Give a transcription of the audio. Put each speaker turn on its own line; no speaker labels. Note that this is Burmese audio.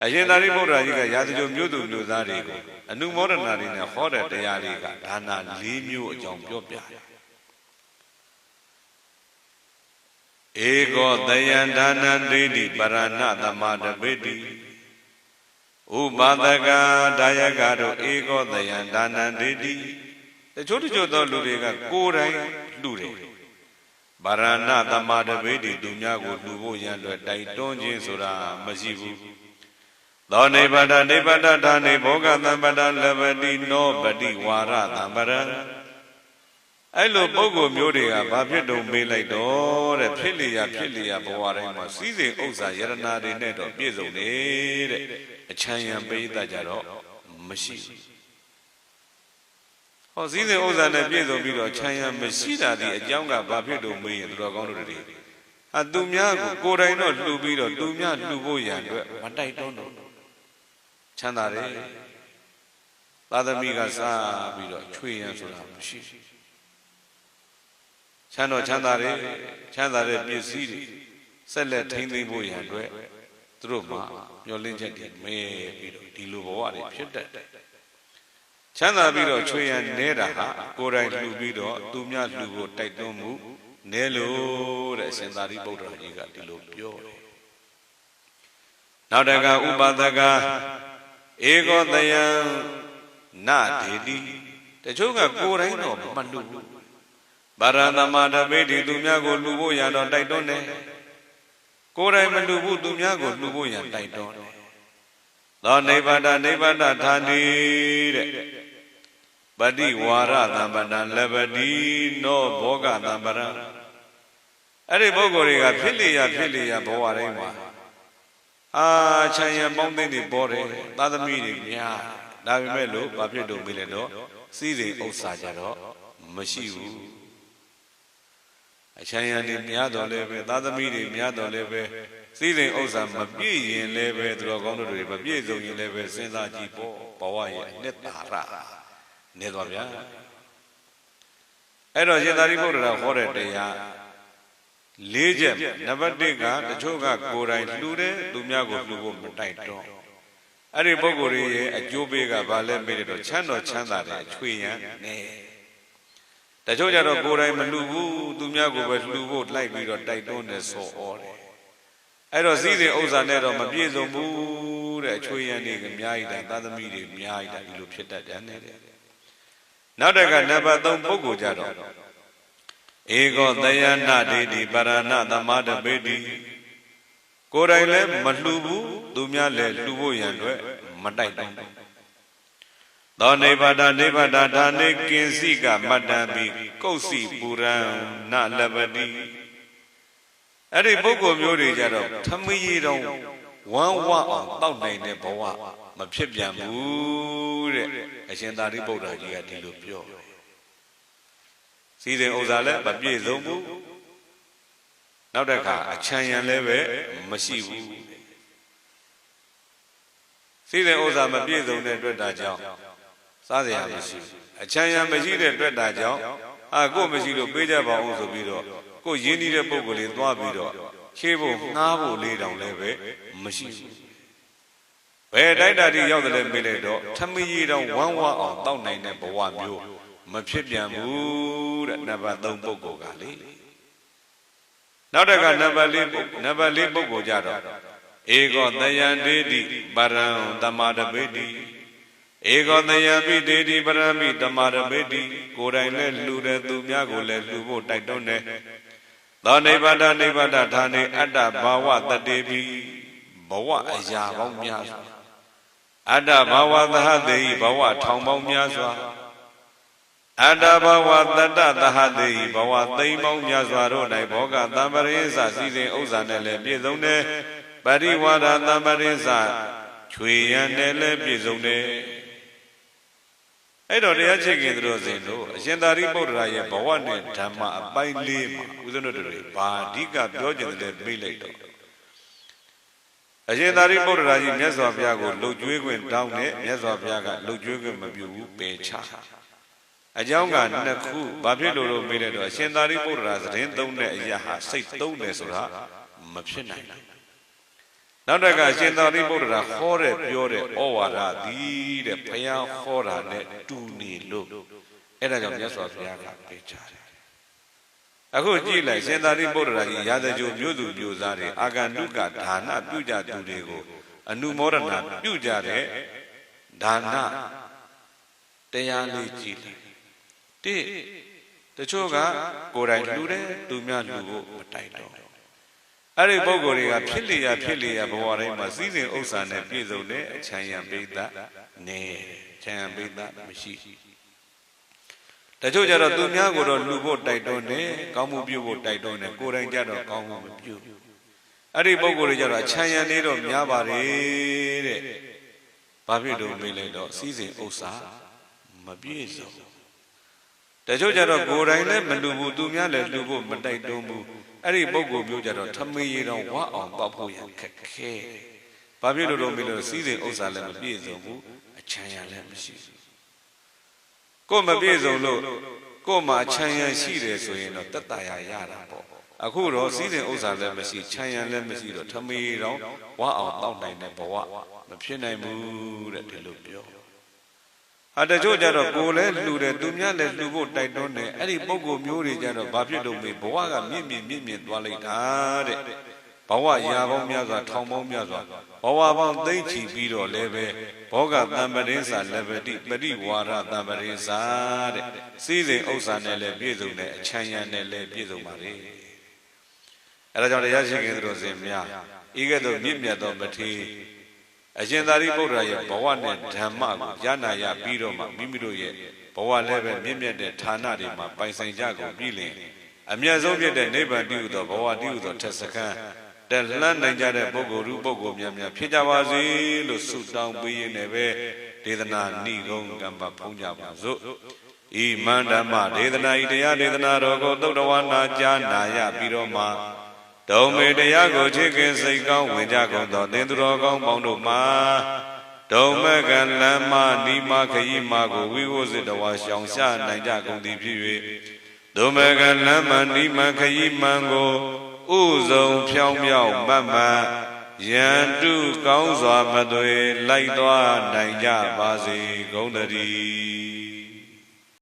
အရှင်သာရိပုတ္တရာကြီးကရာဇဂိုမြို့သူမြို့သားတွေကိုအနုမောဒနာတွေနဲ့ဟောတဲ့တရားလေးကဒါန၄မျိုးအကြောင်းပြောပြတယ်ဧကောတယံဒါနံဒိဋ္ဌိပရဏသမတပိတိဥပဒကဒါယကတို့ဧကောတယံဒါနံဒိဋ္ဌိတချို့သောလူတွေကကိုယ်တိုင်လှူတယ်ပရဏသမတပိတိသူများကိုလှူဖို့ရန်အတွက်တိုက်တွန်းခြင်းဆိုတာမရှိဘူးသောနိဗ္ဗာန်ဌာနေဘောဂသံပတ္တလဗတိနောပတိဝါရသံပရံအဲ့လိုပုဂ္ဂိုလ်မျိုးတွေကဘာဖြစ်တုံမေးလိုက်တော့တဲ့ဖြစ်လျာဘဝတိုင်းမှာစီးစိမ်ဥစ္စာယရနာတွေနဲ့တော့ပြည့်စုံတယ်တဲ့အချမ်းရံပိဋကကြတော့မရှိဘူးဟောစီးစိမ်ဥစ္စာနဲ့ပြည့်စုံပြီးတော့ချမ်းရံမရှိတာဒီအကြောင်းကဘာဖြစ်တုံမေးရင်သူတော်ကောင်းတို့တွေသူများကိုယ်တိုင်တော့လှူပြီးတော့သူများလှူဖို့ရန်အတွက်မတိုက်တွန်းတော့ချမ်းသာတယ်သာသမီကစားပြီးတော့ချွေရန်ဆိုတာမရှိချမ်းသာတယ်ပစ္စည်းတွေဆက်လက်ထိန်းသိမ်းဖို့ရန်အတွက်သူတို့မှမျှော်လင့်ချက်တွေမဲပြီးတော့ဒီလိုဘဝတွေဖြစ်တတ်တယ်ချမ်းသာပြီးတော့ချွေရန်နေတာဟာကိုယ်တိုင်လှူပြီးတော့သူများလှူဖို့တိုက်တွန်းမှုနဲလို့တဲ့အရှင်သာရိပုတ္တရာကြီးကဒီလိုပြောတယ်နောက်တကဥပဒကဧကောတယံနဒေတိတချို့ကကိုယ်တိုင်တော့မလှူဘူးဗရသမတပိတိသူများကိုလှူဖို့ရတော့တိုက်တွန်းတယ်ကိုယ်တိုင်မလှူဘူးသူများကိုလှူဖို့ရတိုက်တွန်းတယ်သောနိဗ္ဗာန်ဌာနေတဲ့ပတိဝါရသံပတ္တလဗတိနောဘောဂသံပရံအဲ့ဒီပုဂ္ဂိုလ်တွေကဖြစ်လျာဘဝတိုင်းမှာချမ်းရံပေါင်းသိမ့်တွေပေါ်တယ်သာသမီတွေများဒါပေမဲ့လို့ဘာဖြစ်တော့မေးလဲတော့စီးစိမ်ဥစ္စာကြတော့မရှိဘူးအချမ်းရံတွေများတော့လည်းပဲသာသမီတွေများတော့လည်းပဲစီးစိမ်ဥစ္စာမပြည့်ရင်လည်းပဲသူတော်ကောင်းတို့တွေမပြည့်စုံရင်လည်းပဲစဉ်းစားကြည့်ပေါ့ဘဝရဲ့အနှစ်သာရနေတော့ဗျာအဲ့တော့ရှင်သာရိပုတ္တရာဟောတဲ့တရား၄ချက်နံပါတ်1ကတချို့ကကိုယ်တိုင်လှူတယ်သူများကိုလှူဖို့မတိုက်တော့အဲ့ဒီပုဂ္ဂိုလ်ရဲ့အကျိုးပေးကဘာလဲမေးတော့ချမ်းသာတယ်ချွေရန်နေတချို့ကြတော့ကိုယ်တိုင်မလှူဘူးသူများကိုပဲလှူဖို့လိုက်ပြီးတော့တိုက်တွန်းတယ်ဆိုဩတယ်အဲ့တော့စည်းစိမ်ဥစ္စာနဲ့တော့မပြည့်စုံဘူးတဲ့အချွေရန်တွေအများကြီးတာသာသမီတွေအများကြီးတာဒီလိုဖြစ်တတ်တယ်နောက်တကနံပါတ်3ပုဂ္ဂိုလ်ကြတော့ဧကောတယနာဒိဋ္ဌိပရဏသမတပိတိကိုယ်တိုင်လည်းမလှူဘူးသူများလည်းလှူဖို့ရန်အတွက်မတိုက်တော့သောနိဗ္ဗာန်ဌာနေကင်စီကမတ္တံပိကုတ်စီပူရံနလပတိအဲ့ဒီပုဂ္ဂိုလ်မျိုးတွေကြတော့ထမင်းရီတော်ဝမ်းဝအောင်တောက်နိုင်တဲ့ဘဝမဖြစ်ပြန်ဘူးတဲ့အရှင်သာရိပုတ္တရာကြီးကဒီလိုပြောစီစဉ်ဥစ္စာလည်းမပြည့်စုံဘူးနောက်တစ်ခါအချမ်းရံလည်းပဲမရှိဘူးစီစဉ်ဥစ္စာမပြည့်စုံတဲ့အတွက်ဒါကြောင့်စားစရာမရှိဘူးအချမ်းရံမရှိတဲ့အတွက်ဒါကြောင့်ကို့မရှိလို့ပေးကြပါအောင်ဆိုပြီးတော့ကို့ရင်းနှီးတဲ့ပုံကိုယ်လေးသွားပြီးတော့ချေးဖို့ငှားဖို့လေးတောင်လည်းပဲမရှိဘူးဘယ်တိုက်တာတိရောက်တယ်လဲမေးလိုက်တော့ထမင်းရီတောင်ဝမ်းဝအောင်တောက်နိုင်တဲ့ဘဝမျိုးမဖြစ်ပြန်ဘူးတဲ့နံပါတ်3ပုဂ္ဂိုလ်ကလေနောက်တကနံပါတ်4ပုဂ္ဂိုလ်ကြတော့ဧကောတယံဒိဋ္ဌိပရံသမတပိတိဧကောတယံပိဒိဋ္ဌိပရံပိသမတပိတိကိုယ်တိုင်လည်းလှူတယ်သူများကိုလည်းလှူဖို့တိုက်တွန်းတယ်သောနိဗ္ဗာန်ဌာနေအတ္တဘာဝတတေပိဘဝအရာပေါင်းများစွာအတ္တဘာဝသဟတေဟိဘဝထောင်ပေါင်းများစွာအတ္တဘဝတတ္တသဟတေဟိဘဝသိမ့်ပေါင်းများစွာတို့၌ဘောဂသံပရိစ္ဆစီစဉ်ဥစ္စာနဲ့လည်းပြည့်စုံတယ်ပရိဝါဒသံပရိစ္ဆချွေရန်နဲ့လည်းပြည့်စုံတယ်အဲ့တော့တရားချစ်ခင်တို့စဉ်တို့အရှင်သာရိပုတ္တရာရဲ့ဘဝနဲ့ဓမ္မအပိုင်း၄မှာဦးဇင်းတို့တွေဘာအဓိကပြောကြတယ်မေးလိုက်တော့အရှင်သာရိပုတ္တရာကြီးမြတ်စွာဘုရားကိုလှုပ်ကြွေးခွင့်တောင်းတဲ့မြတ်စွာဘုရားကလှုပ်ကြွေးခွင့်မပြုဘူးပယ်ချအကြောင်းကနှစ်ခုဘာဖြစ်လို့မေးလိုက်တော့အရှင်သာရိပုတ္တရာသတင်းသုံးတဲ့အရာဟာစိတ်သုံးတယ်ဆိုတာမဖြစ်နိုင်ဘူး နောက်တကရှင်သာရိပုတ္တရာဟောတဲ့ပြောတဲ့ဩဝါဒသည်တဲ့ဘုရားဟောတာနဲ့တူနေလို့အဲ့ဒါကြောင့်မြတ်စွာဘုရားကပေးချတယ်အခုကြည့်လိုက်ရှင်သာရိပုတ္တရာကြီးရာဇဂိုမြို့သူမြို့သားတွေအာဂန္တုကဒါနပြုကြသူတွေကိုအနုမောဒနာပြုကြတဲ့ဒါနတရားလေးကြည့်လိုက်တချို့ကကိုယ်တိုင်လှူတယ်သူများလှူဖို့မတိုက်တော့အဲ့ဒီပုဂ္ဂိုလ်တွေကဖြစ်လျက်ဘဝတိုင်းမှာစီးစိမ်ဥစ္စာနဲ့ပြည့်စုံတဲ့အချမ်းရံပိဋကနေချမ်းရံပိဋကမရှိတချို့ကြတော့သူများကိုတော့လှူဖို့တိုက်တွန်းတယ်ကောင်းမှုပြုဖို့တိုက်တွန်းတယ်ကိုယ်တိုင်ကြတော့ကောင်းမှုမပြုအဲ့ဒီပုဂ္ဂိုလ်တွေကြတော့အချမ်းရံလေးတော့များပါတယ်တဲ့ဘာဖြစ်လို့မေးလိုက်တော့စီးစိမ်ဥစ္စာမပြည့်စုံတချို့ကြတော့ကိုယ်တိုင်လည်းမလှူဘူးသူများလည်းလှူဖို့မတိုက်တွန်းဘူးအဲ့ဒီပုဂ္ဂိုလ်မျိုးကြတော့ထမင်းရီတော်ဝအောင်တောက်ဖို့ရခက်ခဲဘာဖြစ်လို့မေးလို့စီးစိမ်ဥစ္စာလည်းမပြည့်စုံဘူးအချမ်းရံလည်းမရှိဘူးကိုယ်မပြည့်စုံလို့ကိုယ်မှာချမ်းရံရှိတယ်ဆိုရင်တော့တက်တာရတာပေါ့အခုတော့စီးစိမ်ဥစ္စာလည်းမရှိချမ်းရံလည်းမရှိတော့ထမင်းရီတော်ဝအောင်တောက်နိုင်တဲ့ဘဝမဖြစ်နိုင်ဘူးတဲ့ဒီလိုပြောတချို့ကြတော့ကိုယ်လည်းလှူတယ်သူများလည်းလှူဖို့တိုက်တွန်းတယ်အဲ့ဒီပုဂ္ဂိုလ်မျိုးတွေကြတော့ဘာဖြစ်လို့မေးဘဝကမြင့်မြင့်သွားလိုက်တာတဲ့ဘဝရာပေါင်းများစွာထောင်ပေါင်းများစွာဘဝပေါင်းသိမ့်ချီပြီးတော့လည်းပဲဘောဂတံပရိစ္ဆာလဗတိပရိဝါရတံပရိစ္ဆာတဲ့စီးစိမ်ဥစ္စာနဲ့လည်းပြည့်စုံတယ်အချမ်းရံနဲ့လည်းပြည့်စုံပါလေအဲ့ဒါကြောင့်တရားရှိခင်တို့စဉ်များဤကဲ့သို့မြင့်မြတ်သောမထေရအရှင်သာရိပုတ္တရာရဲ့ဘဝနဲ့ဓမ္မကိုရနာရပြီးတော့မှမိမိတို့ရဲ့ဘဝလည်းပဲမြင့်မြတ်တဲ့ဌာနတွေမှာပိုင်ဆိုင်ကြကုန်ပြီလင်အမြတ်ဆုံးဖြစ်တဲ့နိဗ္ဗာန်တည်းဟူသောဘဝတည်းဟူသောထက်စခန်းတက်လှမ်းနိုင်ကြတဲ့ပုဂ္ဂိုလ်လူပုဂ္ဂိုလ်များဖြစ်ကြပါစေလို့ဆုတောင်းပေးရင်းနဲ့ပဲဒေသနာနိဂုံးကမ္ဘာဖုံးကြပါစို့ဤမန္တမဒေသနာဤတရားဒေသနာတော်ကိုသုတ္တဝါနာကြားနာရပြီးတော့မှဒုံမေတရားကိုချစ်ခင်စိတ်ကောင်းဝင်ကြကုန်သောသင်သူတော်ကောင်းပေါင်းတို့မှာဒုံမကလမ်းမနီမခရီးမကိုဝိဝဇ္ဇတဝါရှောင်ရှားနိုင်ကြကုန်သည်ဖြစ်၍ဒုံမကလမ်းမနီမခရီးမံကိုဥဆုံးဖြောင်းမြောက်မတ်ရန်တုကောင်းစွာမသွေလိုက်သွားနိုင်ကြပါစေကုန်သတည်း